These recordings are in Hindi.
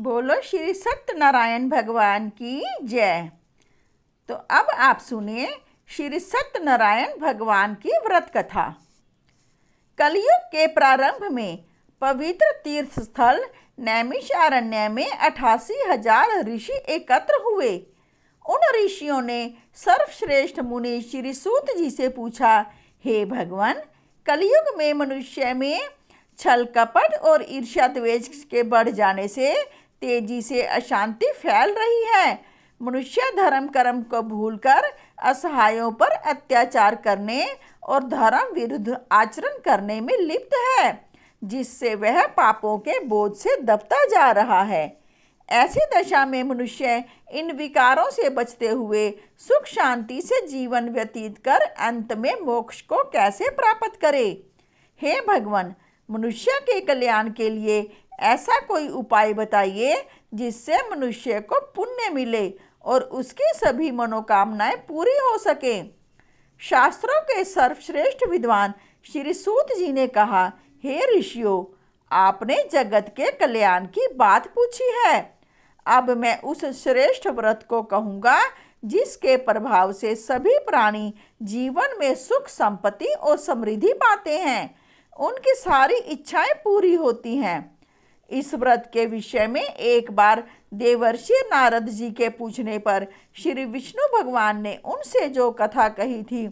बोलो श्री सत्यनारायण भगवान की जय। तो अब आप सुनिए श्री सत्यनारायण भगवान की व्रत कथा। कलयुग के प्रारंभ में पवित्र तीर्थ स्थल नैमिषारण्य में 88,000 ऋषि एकत्र हुए। उन ऋषियों ने सर्वश्रेष्ठ मुनि श्री सूत जी से पूछा, हे भगवान, कलयुग में मनुष्य में छल कपट और ईर्ष्या द्वेष के बढ़ जाने से तेजी से अशांति फैल रही है। मनुष्य धर्म कर्म को भूलकर असहायों पर अत्याचार करने और धर्म विरुद्ध आचरण करने में लिप्त है, जिससे वह पापों के बोझ से दबता जा रहा है। ऐसी दशा में मनुष्य इन विकारों से बचते हुए सुख शांति से जीवन व्यतीत कर अंत में मोक्ष को कैसे प्राप्त करे? हे भगवान, मनुष्य के कल्याण के लिए ऐसा कोई उपाय बताइए जिससे मनुष्य को पुण्य मिले और उसकी सभी मनोकामनाएं पूरी हो सके। शास्त्रों के सर्वश्रेष्ठ विद्वान श्री सूत जी ने कहा, हे ऋषियों, आपने जगत के कल्याण की बात पूछी है। अब मैं उस श्रेष्ठ व्रत को कहूँगा जिसके प्रभाव से सभी प्राणी जीवन में सुख संपत्ति और समृद्धि पाते हैं, उनकी सारी इच्छाएं पूरी होती हैं। इस व्रत के विषय में एक बार देवर्षि नारद जी के पूछने पर श्री विष्णु भगवान ने उनसे जो कथा कही थी,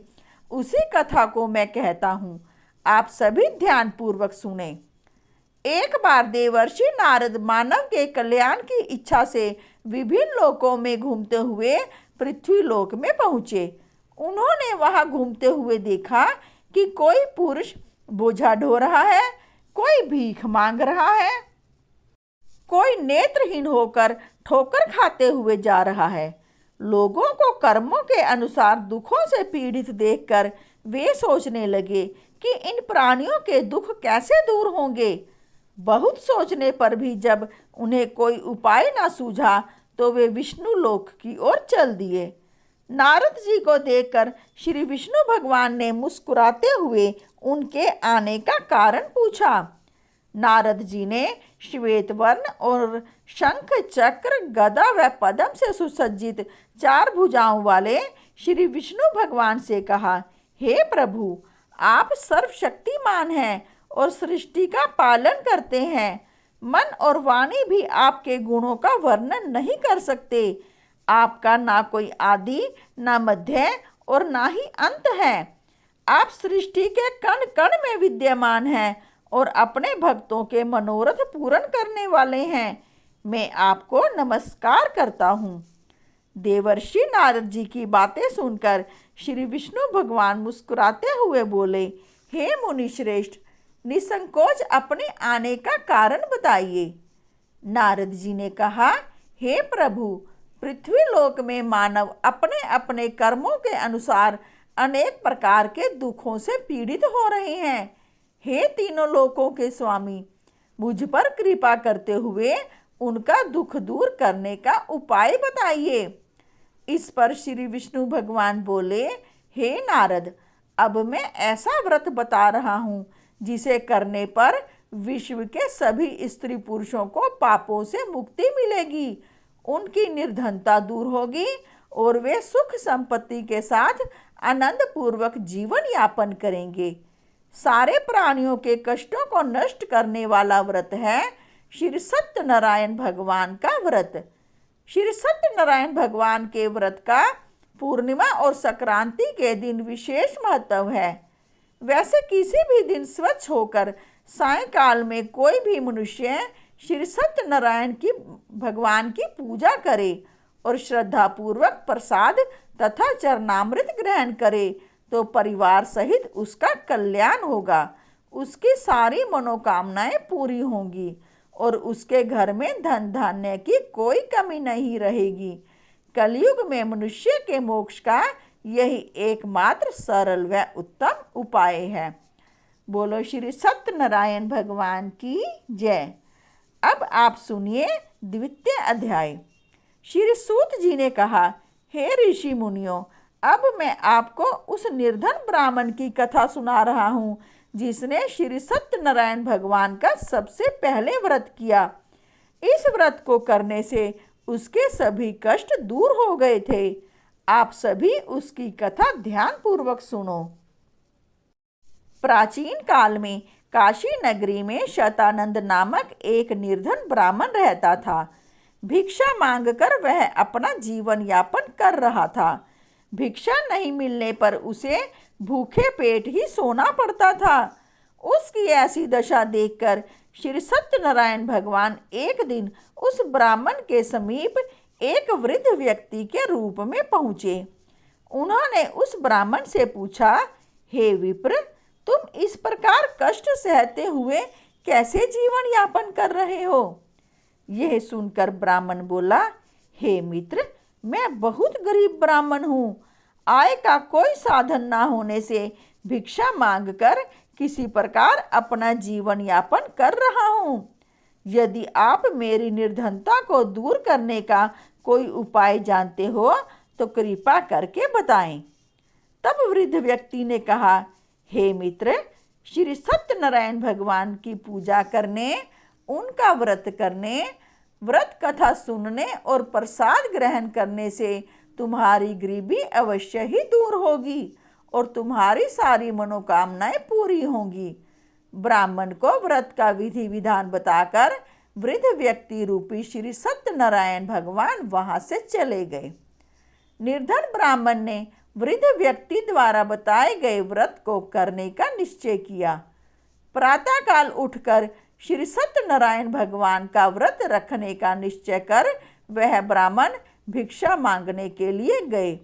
उसी कथा को मैं कहता हूँ, आप सभी ध्यान पूर्वक सुने। एक बार देवर्षि नारद मानव के कल्याण की इच्छा से विभिन्न लोकों में घूमते हुए पृथ्वी लोक में पहुँचे। उन्होंने वहां घूमते हुए देखा कि कोई पुरुष बोझा ढो रहा है, कोई भीख मांग रहा है, कोई नेत्रहीन होकर ठोकर खाते हुए जा रहा है। लोगों को कर्मों के अनुसार दुखों से पीड़ित देखकर वे सोचने लगे कि इन प्राणियों के दुख कैसे दूर होंगे। बहुत सोचने पर भी जब उन्हें कोई उपाय ना सूझा तो वे विष्णु लोक की ओर चल दिए। नारद जी को देखकर श्री विष्णु भगवान ने मुस्कुराते हुए उनके आने का कारण पूछा। नारद जी ने श्वेत वर्ण और शंख चक्र गदा व पद्म से सुसज्जित 4 भुजाओं वाले श्री विष्णु भगवान से कहा, हे प्रभु, आप सर्वशक्तिमान हैं और सृष्टि का पालन करते हैं। मन और वाणी भी आपके गुणों का वर्णन नहीं कर सकते। आपका ना कोई आदि, ना मध्य और ना ही अंत है। आप सृष्टि के कण कण में विद्यमान हैं और अपने भक्तों के मनोरथ पूर्ण करने वाले हैं। मैं आपको नमस्कार करता हूँ। देवर्षि नारद जी की बातें सुनकर श्री विष्णु भगवान मुस्कुराते हुए बोले, हे मुनि श्रेष्ठ, निसंकोच अपने आने का कारण बताइए। नारद जी ने कहा, हे प्रभु, पृथ्वी लोक में मानव अपने अपने कर्मों के अनुसार अनेक प्रकार के दुखों से पीड़ित हो रहे हैं। हे तीनों लोकों के स्वामी, मुझ पर कृपा करते हुए उनका दुख दूर करने का उपाय बताइए। इस पर श्री विष्णु भगवान बोले, हे नारद, अब मैं ऐसा व्रत बता रहा हूँ जिसे करने पर विश्व के सभी स्त्री पुरुषों को पापों से मुक्ति मिलेगी, उनकी निर्धनता दूर होगी और वे सुख संपत्ति के साथ आनंद पूर्वक जीवन यापन करेंगे। सारे प्राणियों के कष्टों को नष्ट करने वाला व्रत है श्री सत्यनारायण भगवान का व्रत। श्री सत्यनारायण भगवान के व्रत का पूर्णिमा और संक्रांति के दिन विशेष महत्व है। वैसे किसी भी दिन स्वच्छ होकर सायंकाल में कोई भी मनुष्य श्री सत्यनारायण की भगवान की पूजा करे और श्रद्धापूर्वक प्रसाद तथा चरणामृत ग्रहण करे तो परिवार सहित उसका कल्याण होगा, उसकी सारी मनोकामनाएं पूरी होंगी और उसके घर में धन धान्य की कोई कमी नहीं रहेगी। कलयुग में मनुष्य के मोक्ष का यही एकमात्र सरल व उत्तम उपाय है। बोलो श्री सत्यनारायण भगवान की जय। अब आप सुनिए द्वितीय अध्याय। श्री सूत जी ने कहा, हे ऋषि मुनियों, अब मैं आपको उस निर्धन ब्राह्मण की कथा सुना रहा हूँ जिसने श्री सत्यनारायण भगवान का सबसे पहले व्रत किया। इस व्रत को करने से उसके सभी कष्ट दूर हो गए थे। आप सभी उसकी कथा ध्यानपूर्वक सुनो। प्राचीन काल में काशी नगरी में शतानंद नामक एक निर्धन ब्राह्मण रहता था। भिक्षा मांगकर वह अपना जीवन यापन कर रहा था। भिक्षा नहीं मिलने पर उसे भूखे पेट ही सोना पड़ता था। उसकी ऐसी दशा देखकर श्री सत्यनारायण भगवान एक दिन उस ब्राह्मण के समीप एक वृद्ध व्यक्ति के रूप में पहुँचे। उन्होंने उस ब्राह्मण से पूछा, हे विप्र, तुम इस प्रकार कष्ट सहते हुए कैसे जीवन यापन कर रहे हो? यह सुनकर ब्राह्मण बोला, हे मित्र, मैं बहुत गरीब ब्राह्मण हूँ। आय का कोई साधन ना होने से भिक्षा मांगकर किसी प्रकार अपना जीवन यापन कर रहा हूँ। यदि आप मेरी निर्धनता को दूर करने का कोई उपाय जानते हो तो कृपा करके बताएं। तब वृद्ध व्यक्ति ने कहा, हे मित्र, श्री सत्यनारायण भगवान की पूजा करने, उनका व्रत करने, व्रत कथा सुनने और प्रसाद ग्रहण करने से तुम्हारी गरीबी अवश्य ही दूर होगी और तुम्हारी सारी मनोकामनाएं पूरी होंगी। ब्राह्मण को व्रत का विधि विधान बताकर वृद्ध व्यक्ति रूपी श्री सत्यनारायण भगवान वहां से चले गए। निर्धन ब्राह्मण ने वृद्ध व्यक्ति द्वारा बताए गए व्रत को करने का निश्चय किया। प्रातःकाल उठकर श्री सत्यनारायण भगवान का व्रत रखने का निश्चय कर वह ब्राह्मण भिक्षा मांगने के लिए गए।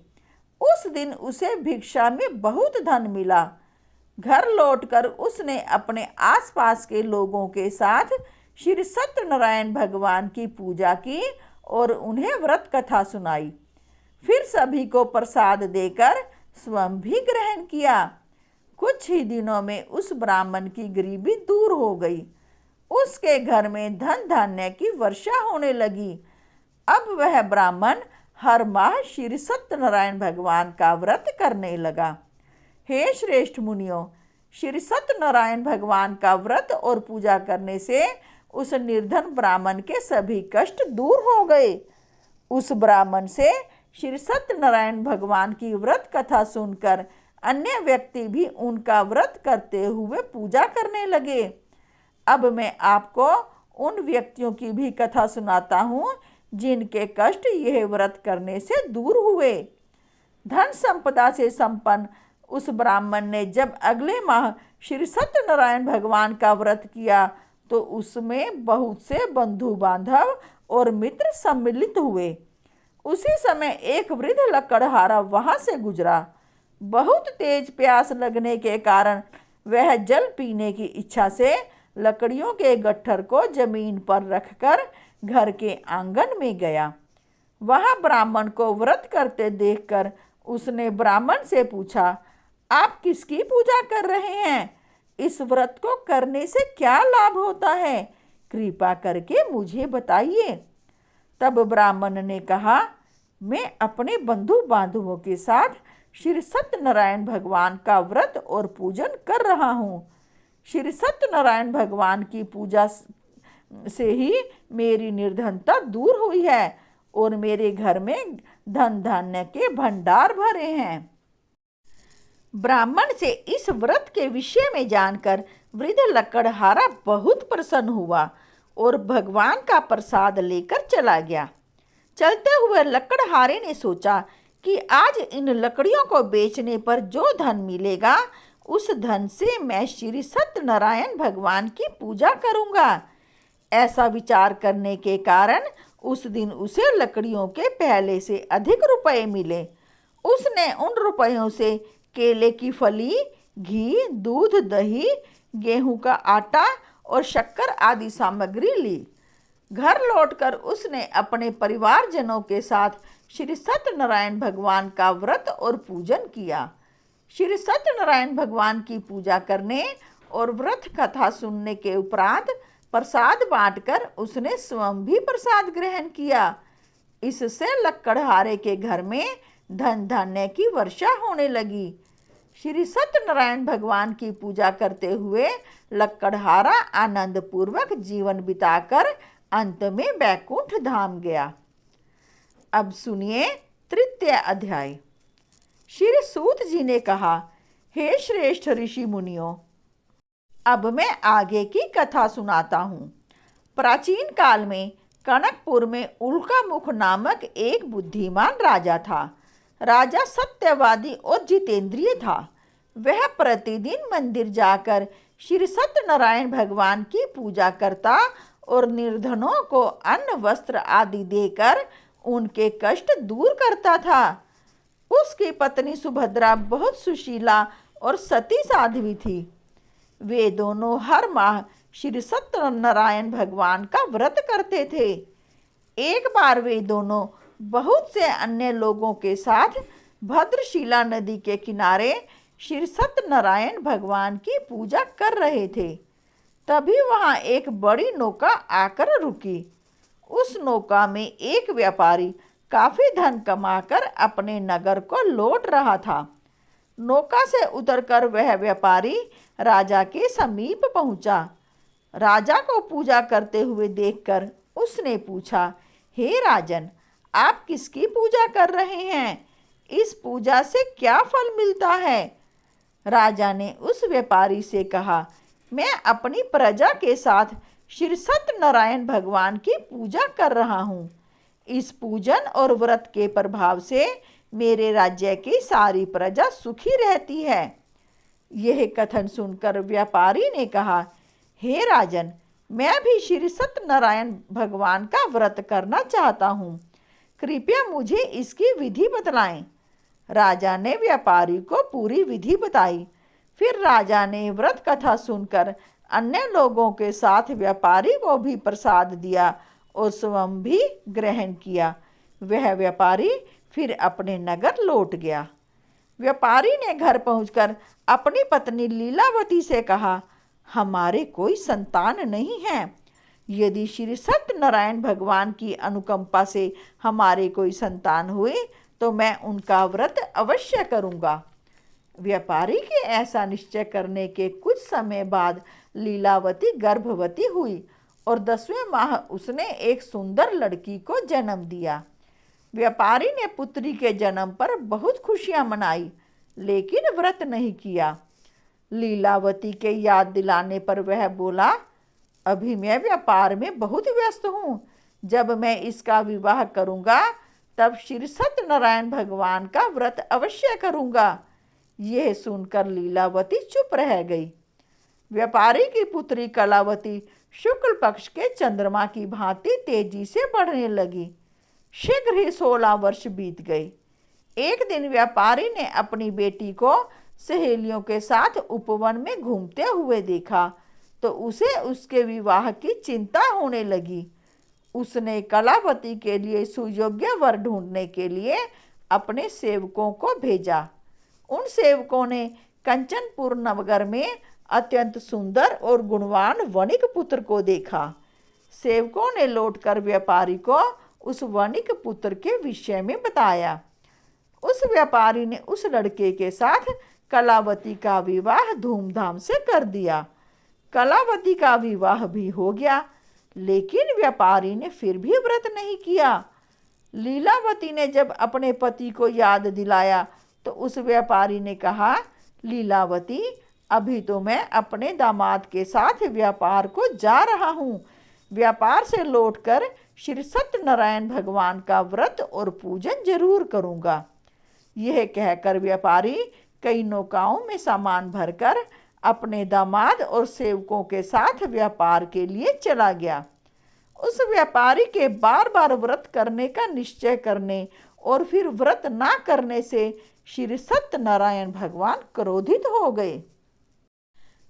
उस दिन उसे भिक्षा में बहुत धन मिला। घर लौटकर उसने अपने आसपास के लोगों के साथ श्री सत्यनारायण भगवान की पूजा की और उन्हें व्रत कथा सुनाई। फिर सभी को प्रसाद देकर स्वयं भी ग्रहण किया। कुछ ही दिनों में उस ब्राह्मण की गरीबी दूर हो गई। उसके घर में धन धान्य की वर्षा होने लगी। अब वह ब्राह्मण हर माह श्री सत्यनारायण भगवान का व्रत करने लगा। हे श्रेष्ठ मुनियों, श्री सत्यनारायण भगवान का व्रत और पूजा करने से उस निर्धन ब्राह्मण के सभी कष्ट दूर हो गए। उस ब्राह्मण से श्री सत्यनारायण भगवान की व्रत कथा सुनकर अन्य व्यक्ति भी उनका व्रत करते हुए पूजा करने लगे। अब मैं आपको उन व्यक्तियों की भी कथा सुनाता हूँ जिनके कष्ट यह व्रत करने से दूर हुए। धन संपदा से संपन्न उस ब्राह्मण ने जब अगले माह श्री सत्यनारायण भगवान का व्रत किया तो उसमें बहुत से बंधु बांधव और मित्र सम्मिलित हुए। उसी समय एक वृद्ध लकड़हारा वहां से गुजरा। बहुत तेज प्यास लगने के कारण वह जल पीने की इच्छा से लकड़ियों के गट्ठर को जमीन पर रखकर घर के आंगन में गया। वहां ब्राह्मण को व्रत करते देखकर उसने ब्राह्मण से पूछा, आप किसकी पूजा कर रहे हैं? इस व्रत को करने से क्या लाभ होता है? कृपा करके मुझे बताइए। तब ब्राह्मण ने कहा, मैं अपने बंधु बांधवों के साथ श्री सत्यनारायण भगवान का व्रत और पूजन कर रहा हूँ। श्री सत्यनारायण भगवान की पूजा से ही मेरी निर्धनता दूर हुई है और मेरे घर में धन धान्य के भंडार भरे हैं। ब्राह्मण से इस व्रत के विषय में जानकर वृद्ध लकड़हारा बहुत प्रसन्न हुआ और भगवान का प्रसाद लेकर चला गया। चलते हुए लकड़हारे ने सोचा कि आज इन लकड़ियों को बेचने पर जो धन मिलेगा उस धन से मैं श्री सत्यनारायण भगवान की पूजा करूंगा। ऐसा विचार करने के कारण उस दिन उसे लकड़ियों के पहले से अधिक रुपए मिले। उसने उन रुपयों से केले की फली, घी, दूध, दही, गेहूं का आटा और शक्कर आदि सामग्री ली। घर लौटकर उसने अपने परिवारजनों के साथ श्री सत्यनारायण भगवान का व्रत और पूजन किया। श्री सत्यनारायण भगवान की पूजा करने और व्रत कथा सुनने के उपरांत प्रसाद बांटकर उसने स्वयं भी प्रसाद ग्रहण किया। इससे लकड़हारे के घर में धन धान्य की वर्षा होने लगी। श्री सत्यनारायण भगवान की पूजा करते हुए लकड़हारा आनंद पूर्वक जीवन बिताकर अंत में बैकुंठ धाम गया। अब सुनिए तृतीय अध्याय। श्री सूत जी ने कहा, हे श्रेष्ठ ऋषि मुनियों, अब मैं आगे की कथा सुनाता हूँ। प्राचीन काल में कनकपुर में उल्कामुख नामक एक बुद्धिमान राजा था। राजा सत्यवादी और जितेंद्रिय था। वह प्रतिदिन मंदिर जाकर श्री सत्यनारायण भगवान की पूजा करता और निर्धनों को अन्न वस्त्र आदि देकर उनके कष्ट दूर करता था। उसकी पत्नी सुभद्रा बहुत सुशीला और सती साध्वी थी। वे दोनों हर माह श्री सत्यनारायण भगवान का व्रत करते थे। एक बार वे दोनों बहुत से अन्य लोगों के साथ भद्रशिला नदी के किनारे श्री सत्यनारायण भगवान की पूजा कर रहे थे। तभी वहां एक बड़ी नौका आकर रुकी। उस नौका में एक व्यापारी काफी धन कमाकर अपने नगर को लौट रहा था। नौका से उतरकर वह व्यापारी राजा के समीप पहुंचा। राजा को पूजा करते हुए देखकर उसने पूछा, हे राजन, आप किसकी पूजा कर रहे हैं? इस पूजा से क्या फल मिलता है? राजा ने उस व्यापारी से कहा, मैं अपनी प्रजा के साथ श्री सत्यनारायण भगवान की पूजा कर रहा हूँ। इस पूजन और व्रत के प्रभाव से मेरे राज्य की सारी प्रजा सुखी रहती है। यह कथन सुनकर व्यापारी ने कहा, हे राजन, मैं भी श्री सत्यनारायण भगवान का व्रत करना चाहता हूँ। कृपया मुझे इसकी विधि बतलाएं। राजा ने व्यापारी को पूरी विधि बताई। फिर राजा ने व्रत कथा सुनकर अन्य लोगों के साथ व्यापारी को भी प्रसाद दिया और स्वयं भी ग्रहण किया। वह व्यापारी फिर अपने नगर लौट गया। व्यापारी ने घर पहुंचकर अपनी पत्नी लीलावती से कहा, हमारे कोई संतान नहीं है। यदि श्री सत्यनारायण भगवान की अनुकंपा से हमारे कोई संतान हुए तो मैं उनका व्रत अवश्य करूंगा। व्यापारी के ऐसा निश्चय करने के कुछ समय बाद लीलावती गर्भवती हुई और 10वें माह उसने एक सुंदर लड़की को जन्म दिया। व्यापारी ने पुत्री के जन्म पर बहुत खुशियां मनाई, लेकिन व्रत नहीं किया। लीलावती के याद दिलाने पर वह बोला, अभी मैं व्यापार में बहुत व्यस्त हूँ। जब मैं इसका विवाह करूँगा तब श्री सत्यनारायण भगवान का व्रत अवश्य करूँगा। यह सुनकर लीलावती चुप रह गई। व्यापारी की पुत्री कलावती शुक्ल पक्ष के चंद्रमा की भांति तेजी से बढ़ने लगी। शीघ्र ही 16 वर्ष बीत गए। एक दिन व्यापारी ने अपनी बेटी को सहेलियों के साथ उपवन में घूमते हुए देखा तो उसे उसके विवाह की चिंता होने लगी। उसने कलावती के लिए सुयोग्य वर ढूंढने के लिए अपने सेवकों को भेजा। उन सेवकों ने कंचनपुर नगर में अत्यंत सुंदर और गुणवान वणिक पुत्र को देखा। सेवकों ने लौटकर व्यापारी को उस वणिक पुत्र के विषय में बताया। उस व्यापारी ने उस लड़के के साथ कलावती का विवाह धूमधाम से कर दिया। कलावती का विवाह भी हो गया, लेकिन व्यापारी ने फिर भी व्रत नहीं किया। लीलावती ने जब अपने पति को याद दिलाया तो उस व्यापारी ने कहा, लीलावती, अभी तो मैं अपने दामाद के साथ व्यापार को जा रहा हूँ। व्यापार से लौटकर श्री सत्यनारायण भगवान का व्रत और पूजन जरूर करूँगा। यह कहकर व्यापारी कई नौकाओं में सामान भरकर अपने दामाद और सेवकों के साथ व्यापार के लिए चला गया। उस व्यापारी के बार बार व्रत करने का निश्चय करने और फिर व्रत ना करने से श्री सत्यनारायण भगवान क्रोधित हो गए।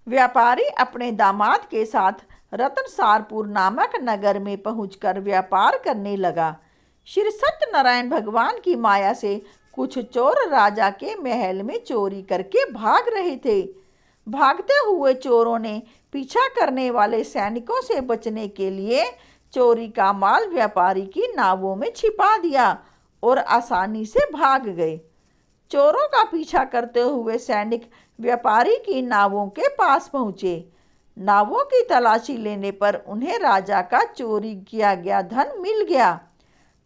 व्यापारी अपने दामाद के साथ रतनसारपुर नामक नगर में पहुंचकर व्यापार करने लगा। श्री सत्यनारायण भगवान की माया से कुछ चोर राजा के महल में चोरी करके भाग रहे थे। भागते हुए चोरों ने पीछा करने वाले सैनिकों से बचने के लिए चोरी का माल व्यापारी की नावों में छिपा दिया और आसानी से भाग गए। चोरों का पीछा करते हुए सैनिक व्यापारी की नावों के पास पहुंचे। नावों की तलाशी लेने पर उन्हें राजा का चोरी किया गया धन मिल गया।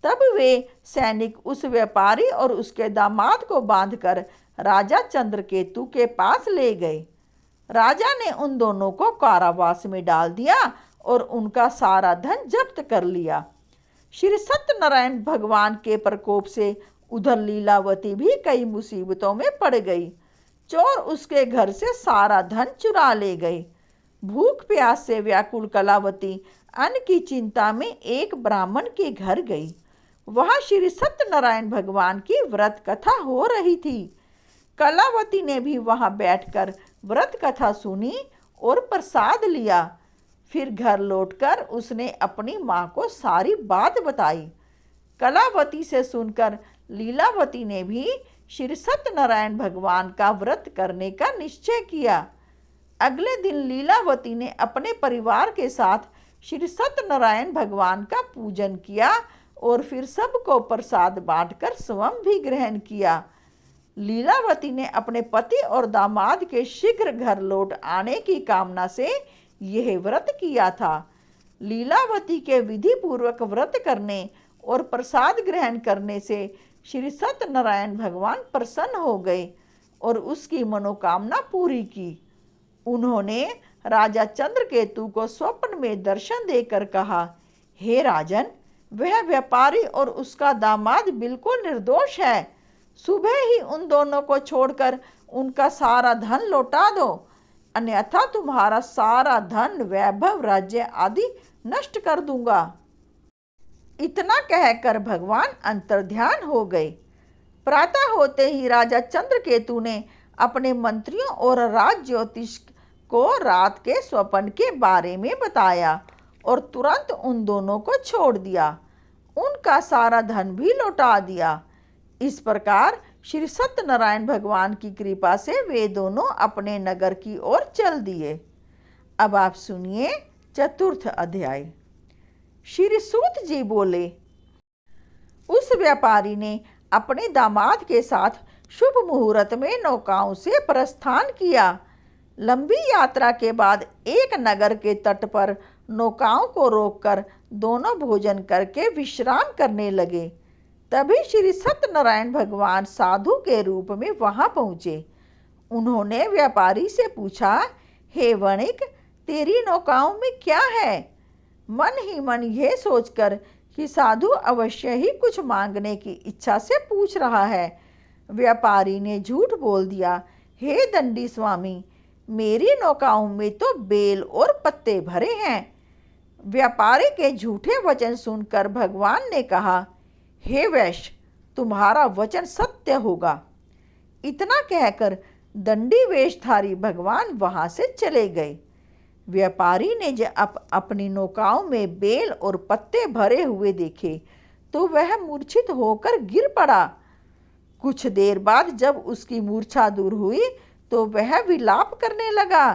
तब वे सैनिक उस व्यापारी और उसके दामाद को बांधकर राजा चंद्रकेतु के पास ले गए। राजा ने उन दोनों को कारावास में डाल दिया और उनका सारा धन जब्त कर लिया। श्री सत्यनारायण भगवान के प्रकोप से उधर लीलावती भी कई मुसीबतों में पड़ गई। चोर उसके घर से सारा धन चुरा ले गए। भूख प्यास से व्याकुल कलावती अन्न की चिंता में एक ब्राह्मण के घर गई। वहां श्री सत्यनारायण भगवान की व्रत कथा हो रही थी। कलावती ने भी वहां बैठकर व्रत कथा सुनी और प्रसाद लिया। फिर घर लौटकर उसने अपनी माँ को सारी बात बताई। कलावती से सुनकर लीलावती ने भी श्री सत्यनारायण भगवान का व्रत करने का निश्चय किया। अगले दिन लीलावती ने अपने परिवार के साथ श्री सत्यनारायण भगवान का पूजन किया और फिर सबको प्रसाद बांटकर स्वयं भी ग्रहण किया। लीलावती ने अपने पति और दामाद के शीघ्र घर लौट आने की कामना से यह व्रत किया था। लीलावती के विधि पूर्वक व्रत करने और प्रसाद ग्रहण करने से श्री सत्यनारायण भगवान प्रसन्न हो गए और उसकी मनोकामना पूरी की। उन्होंने राजा चंद्रकेतु को स्वप्न में दर्शन देकर कहा, हे राजन, वह व्यापारी और उसका दामाद बिल्कुल निर्दोष है। सुबह ही उन दोनों को छोड़कर उनका सारा धन लौटा दो, अन्यथा तुम्हारा सारा धन, वैभव, राज्य आदि नष्ट कर दूंगा। इतना कहकर भगवान अंतर्ध्यान हो गए। प्रातः होते ही राजा चंद्रकेतु ने अपने मंत्रियों और राज ज्योतिष को रात के स्वप्न के बारे में बताया और तुरंत उन दोनों को छोड़ दिया। उनका सारा धन भी लौटा दिया। इस प्रकार श्री सत्यनारायण भगवान की कृपा से वे दोनों अपने नगर की ओर चल दिए। अब आप सुनिए चतुर्थ अध्याय। श्री सूत जी बोले, उस व्यापारी ने अपने दामाद के साथ शुभ मुहूर्त में नौकाओं से प्रस्थान किया। लंबी यात्रा के बाद एक नगर के तट पर नौकाओं को रोककर दोनों भोजन करके विश्राम करने लगे। तभी श्री सत्यनारायण भगवान साधु के रूप में वहां पहुंचे। उन्होंने व्यापारी से पूछा, हे वणिक, तेरी नौकाओं में क्या है? मन ही मन यह सोचकर कि साधु अवश्य ही कुछ मांगने की इच्छा से पूछ रहा है, व्यापारी ने झूठ बोल दिया, हे दंडी स्वामी, मेरी नौकाओं में तो बेल और पत्ते भरे हैं। व्यापारी के झूठे वचन सुनकर भगवान ने कहा, हे वैश्य, तुम्हारा वचन सत्य होगा। इतना कहकर दंडी वेशधारी भगवान वहां से चले गए। व्यापारी ने जब अपनी नौकाओं में बेल और पत्ते भरे हुए देखे तो वह मूर्छित होकर गिर पड़ा। कुछ देर बाद जब उसकी मूर्छा दूर हुई तो वह विलाप करने लगा।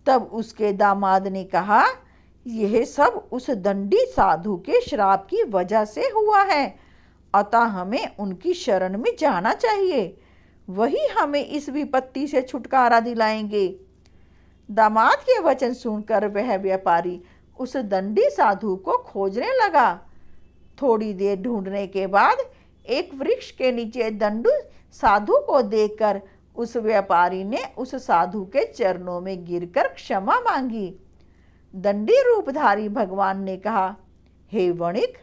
तब उसके दामाद ने कहा, यह सब उस दंडी साधु के श्राप की वजह से हुआ है, अतः हमें उनकी शरण में जाना चाहिए। वही हमें इस विपत्ति से छुटकारा दिलाएंगे। दामाद के वचन सुनकर वह व्यापारी उस दंडी साधु को खोजने लगा। थोड़ी देर ढूंढने के बाद एक वृक्ष के नीचे दंडू साधु को देखकर उस व्यापारी ने उस साधु के चरणों में गिरकर क्षमा मांगी। दंडी रूपधारी भगवान ने कहा, हे वणिक,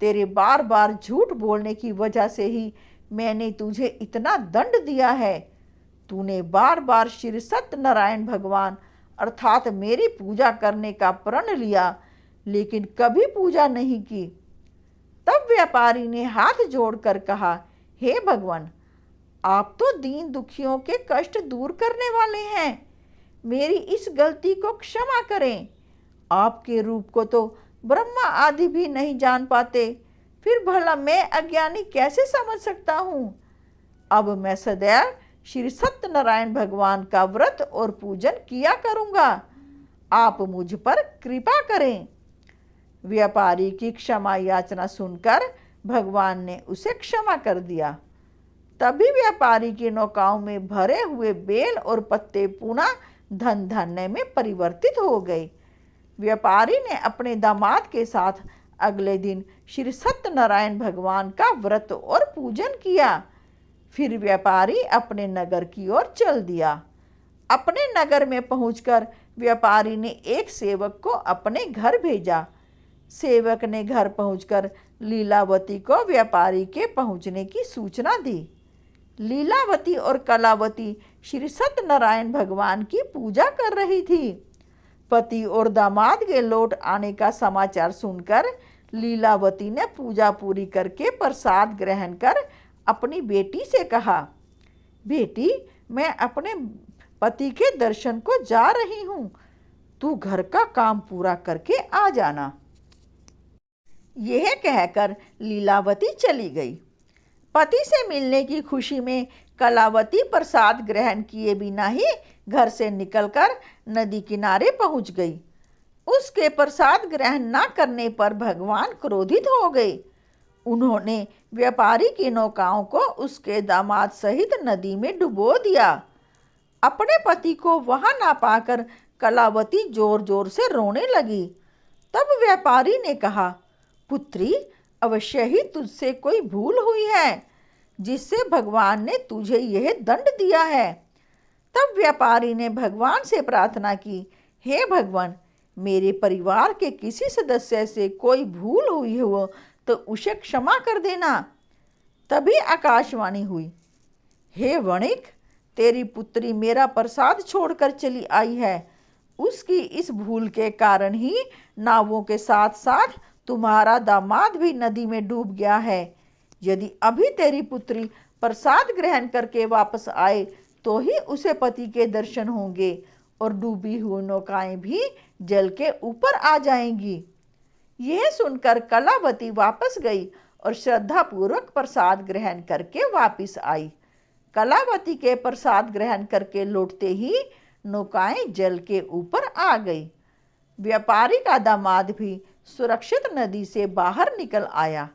तेरे बार बार झूठ बोलने की वजह से ही मैंने तुझे इतना दंड दिया है। तूने बार बार श्री सत्यनारायण भगवान अर्थात मेरी पूजा करने का प्रण लिया, लेकिन कभी पूजा नहीं की। तब व्यापारी ने हाथ जोड़कर कहा, हे भगवान, आप तो दीन दुखियों के कष्ट दूर करने वाले हैं। मेरी इस गलती को क्षमा करें। आपके रूप को तो ब्रह्मा आदि भी नहीं जान पाते, फिर भला मैं अज्ञानी कैसे समझ सकता हूँ। अब मैं सदैव श्री सत्यनारायण भगवान का व्रत और पूजन किया करूँगा। आप मुझ पर कृपा करें। व्यापारी की क्षमा याचना सुनकर भगवान ने उसे क्षमा कर दिया। तभी व्यापारी की नौकाओं में भरे हुए बेल और पत्ते पुनः धन धान्य में परिवर्तित हो गए। व्यापारी ने अपने दामाद के साथ अगले दिन श्री सत्यनारायण भगवान का व्रत और पूजन किया। फिर व्यापारी अपने नगर की ओर चल दिया। अपने नगर में पहुंचकर व्यापारी ने एक सेवक को अपने घर भेजा। सेवक ने घर पहुंचकर लीलावती को व्यापारी के पहुंचने की सूचना दी। लीलावती और कलावती श्री सत्यनारायण भगवान की पूजा कर रही थी। पति और दामाद के लौट आने का समाचार सुनकर लीलावती ने पूजा पूरी करके प्रसाद ग्रहण कर अपनी बेटी से कहा, बेटी, मैं अपने पति के दर्शन को जा रही हूँ, तू घर का काम पूरा करके आ जाना। यह कहकर लीलावती चली गई। पति से मिलने की खुशी में कलावती प्रसाद ग्रहण किए बिना ही घर से निकलकर नदी किनारे पहुंच गई। उसके प्रसाद ग्रहण न करने पर भगवान क्रोधित हो गए। उन्होंने व्यापारी की नौकाओं को उसके दामाद सहित नदी में डुबो दिया। अपने पति को वहां ना पाकर कलावती जोर जोर से रोने लगी। तब व्यापारी ने कहा, पुत्री, अवश्य ही तुझसे कोई भूल हुई है जिससे भगवान ने तुझे यह दंड दिया है। तब व्यापारी ने भगवान से प्रार्थना की, हे भगवान, मेरे परिवार के किसी सदस्य से कोई भूल हुई हो तो उसे क्षमा कर देना। तभी आकाशवाणी हुई, हे वणिक, तेरी पुत्री मेरा प्रसाद छोड़कर चली आई है। उसकी इस भूल के कारण ही नावों के साथ साथ तुम्हारा दामाद भी नदी में डूब गया है। यदि अभी तेरी पुत्री प्रसाद ग्रहण करके वापस आए तो ही उसे पति के दर्शन होंगे और डूबी हुई नौकाएं भी जल के ऊपर आ जाएंगी। यह सुनकर कलावती वापस गई और श्रद्धापूर्वक प्रसाद ग्रहण करके वापस आई। कलावती के प्रसाद ग्रहण करके लौटते ही नौकाएं जल के ऊपर आ गई। व्यापारी का दामाद भी सुरक्षित नदी से बाहर निकल आया।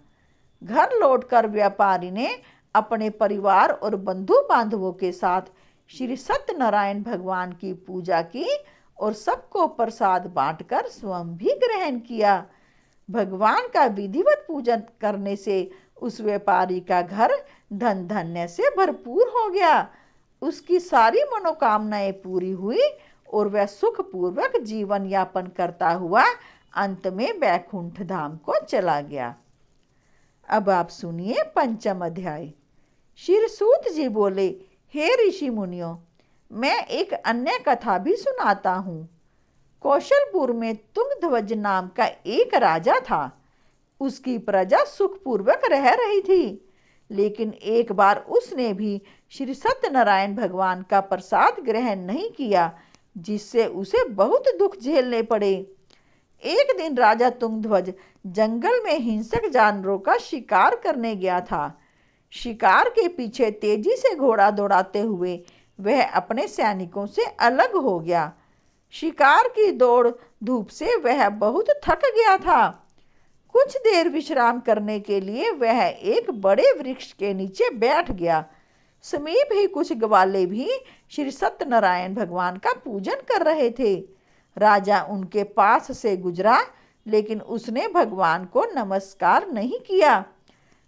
घर लौटकर व्यापारी ने अपने परिवार और बंधु बांधवों के साथ श्री सत्यनारायण भगवान की पूजा की और सबको प्रसाद बांटकर स्वयं भी ग्रहण किया। भगवान का विधिवत पूजन करने से उस व्यापारी का घर धन धान्य से भरपूर हो गया। उसकी सारी मनोकामनाएं पूरी हुई और वह सुखपूर्वक जीवन यापन करता हुआ अंत में वैकुंठ धाम को चला गया। अब आप सुनिए पंचम अध्याय। श्री सूत जी बोले, हे ऋषि मुनियों, मैं एक अन्य कथा भी सुनाता हूँ। कौशलपुर में तुंगध्वज नाम का एक राजा था। उसकी प्रजा सुखपूर्वक रह रही थी, लेकिन एक बार उसने भी श्री सत्यनारायण भगवान का प्रसाद ग्रहण नहीं किया, जिससे उसे बहुत दुख झेलने पड़े। एक दिन राजा तुंगध्वज जंगल में हिंसक जानवरों का शिकार करने गया था। शिकार के पीछे तेजी से घोड़ा दौड़ाते हुए वह अपने सैनिकों से अलग हो गया। शिकार की दौड़ धूप से वह बहुत थक गया था। कुछ देर विश्राम करने के लिए वह एक बड़े वृक्ष के नीचे बैठ गया। समीप ही कुछ ग्वाले भी श्री सत्यनारायण भगवान का पूजन कर रहे थे। राजा उनके पास से गुजरा, लेकिन उसने भगवान को नमस्कार नहीं किया।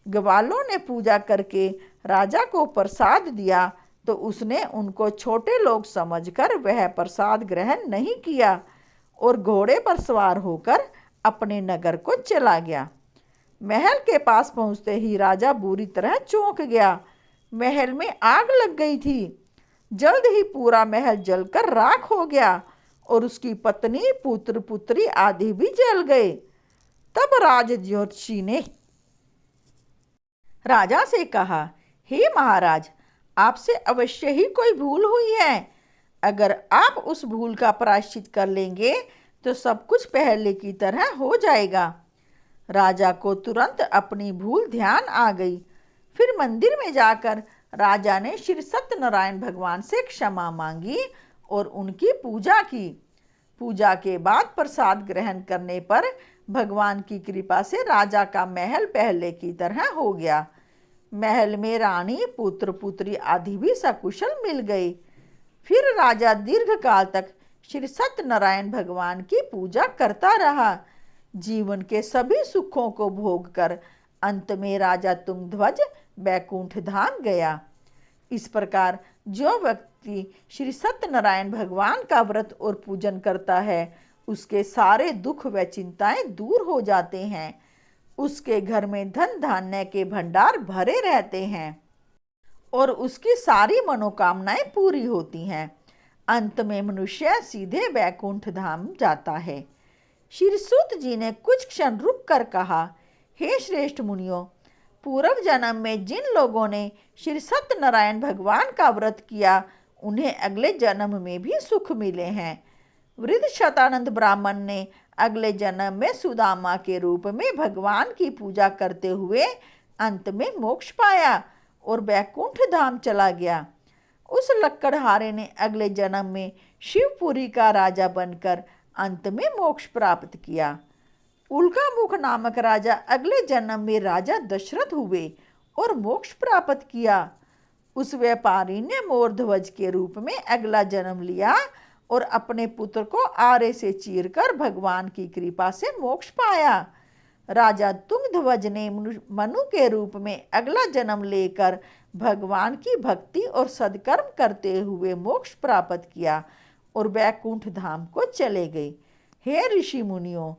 ग्वालों ने पूजा करके राजा को प्रसाद दिया तो उसने उनको छोटे लोग समझकर वह प्रसाद ग्रहण नहीं किया और घोड़े पर सवार होकर अपने नगर को चला गया। महल के पास पहुंचते ही राजा बुरी तरह चौंक गया। महल में आग लग गई थी। जल्द ही पूरा महल जलकर राख हो गया और उसकी पत्नी, पुत्र, पुत्री आदि भी जल गए। तब राज ज्योतिषी ने राजा से कहा, हे महाराज, आपसे अवश्य ही कोई भूल हुई है। अगर आप उस भूल का प्रायश्चित कर लेंगे तो सब कुछ पहले की तरह हो जाएगा। राजा को तुरंत अपनी भूल ध्यान आ गई। फिर मंदिर में जाकर राजा ने श्री सत्यनारायण भगवान से क्षमा मांगी और उनकी पूजा की। पूजा के बाद प्रसाद ग्रहण करने पर भगवान की कृपा से राजा का महल पहले की तरह हो गया। महल में रानी, पुत्र, पुत्री आदि भी सकुशल मिल गए। फिर राजा दीर्घकाल तक श्री सत्यनारायण भगवान की पूजा करता रहा। जीवन के सभी सुखों को भोग कर अंत में राजा तुंगध्वज बैकुंठ धाम गया। इस प्रकार जो व्यक्ति श्री सत्यनारायण भगवान का व्रत और पूजन करता है, उसके सारे दुख व चिंताएं दूर हो जाते हैं। उसके घर में धन धान्य के भंडार भरे रहते हैं और उसकी सारी मनोकामनाएं पूरी होती हैं। अंत में मनुष्य सीधे वैकुंठ धाम जाता है। श्री सूत जी ने कुछ क्षण रुक कर कहा, हे श्रेष्ठ मुनियों, पूर्व जन्म में जिन लोगों ने श्री सत्यनारायण भगवान का व्रत किया, उन्हें अगले जन्म में भी सुख मिले हैं। वृद्ध शतानंद ब्राह्मण ने अगले जन्म में सुदामा के रूप में भगवान की पूजा करते हुए अंत में मोक्ष पाया और वैकुंठ धाम चला गया। उस लक्कड़हारे ने अगले जन्म में शिवपुरी का राजा बनकर अंत में मोक्ष प्राप्त किया। उल्कामुख नामक राजा अगले जन्म में राजा दशरथ हुए और मोक्ष प्राप्त किया। उस व्यापारी ने मोरध्वज के रूप में अगला जन्म लिया और अपने पुत्र को आरे से चीरकर भगवान की कृपा से मोक्ष पाया। राजा तुंगध्वज ने मनु के रूप में अगला जन्म लेकर भगवान की भक्ति और सत्कर्म करते हुए मोक्ष प्राप्त किया और वैकुंठ धाम को चले गए। हे ऋषि मुनियों,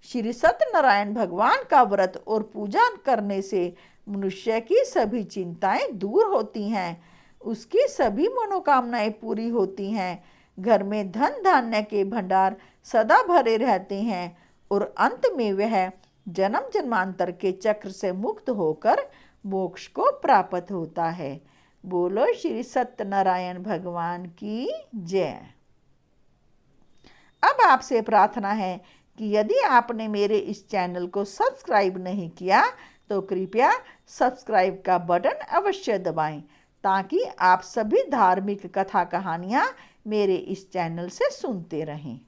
श्री सत्यनारायण भगवान का व्रत और पूजा करने से मनुष्य की सभी चिंताएं दूर होती हैं, उसकी सभी मनोकामनाएं पूरी होती हैं, घर में धन धान्य के भंडार सदा भरे रहते हैं और अंत में वह जन्म जन्मांतर के चक्र से मुक्त होकर मोक्ष को प्राप्त होता है। बोलो श्री सत्यनारायण भगवान की जय। अब आपसे प्रार्थना है कि यदि आपने मेरे इस चैनल को सब्सक्राइब नहीं किया तो कृपया सब्सक्राइब का बटन अवश्य दबाएं, ताकि आप सभी धार्मिक कथा कहानियाँ मेरे इस चैनल से सुनते रहें।